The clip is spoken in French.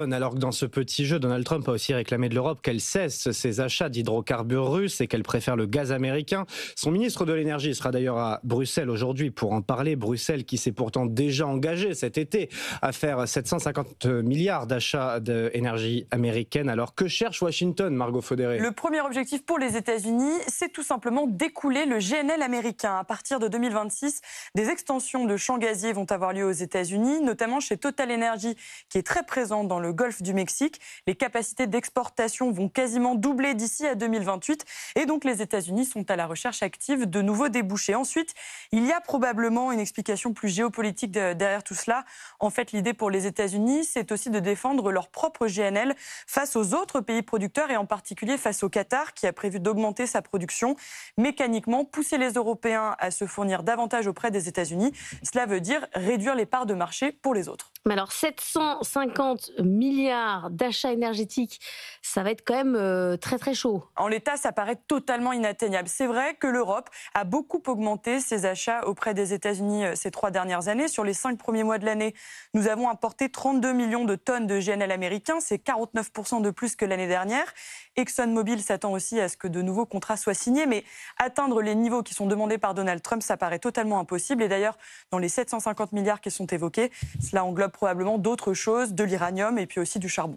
Alors que dans ce petit jeu, Donald Trump a aussi réclamé de l'Europe qu'elle cesse ses achats d'hydrocarbures russes et qu'elle préfère le gaz américain. Son ministre de l'énergie sera d'ailleurs à Bruxelles aujourd'hui pour en parler. Bruxelles qui s'est pourtant déjà engagé cet été à faire 750 milliards d'achats d'énergie américaine. Alors que cherche Washington, Margot Faudéré? Le premier objectif pour les États-Unis, c'est tout simplement d'écouler le GNL américain. À partir de 2026, des extensions de champs gaziers vont avoir lieu aux États-Unis, notamment chez Total Energy, qui est très présente dans le golfe du Mexique. Les capacités d'exportation vont quasiment doubler d'ici à 2028. Et donc, les États-Unis sont à la recherche active de nouveaux débouchés. Ensuite, il y a probablement une explication plus géopolitique derrière tout cela. En fait, l'idée pour les États-Unis, c'est aussi de défendre leur propre GNL face aux autres pays producteurs et en particulier face au Qatar qui a prévu d'augmenter sa production. Mécaniquement, pousser les Européens à se fournir davantage auprès des États-Unis, cela veut dire réduire les parts de marché pour les autres. Mais alors, 750 milliards d'achats énergétiques, ça va être quand même très très chaud. En l'état, ça paraît totalement inatteignable. C'est vrai que l'Europe a beaucoup augmenté ses achats auprès des États-Unis ces 3 dernières années. Sur les 5 premiers mois de l'année, nous avons importé 32 millions de tonnes de GNL américain. C'est 49% de plus que l'année dernière. ExxonMobil s'attend aussi à ce que de nouveaux contrats soient signés. Mais atteindre les niveaux qui sont demandés par Donald Trump, ça paraît totalement impossible. Et d'ailleurs, dans les 750 milliards qui sont évoqués, cela englobe probablement d'autres choses, de l'uranium et puis aussi du charbon.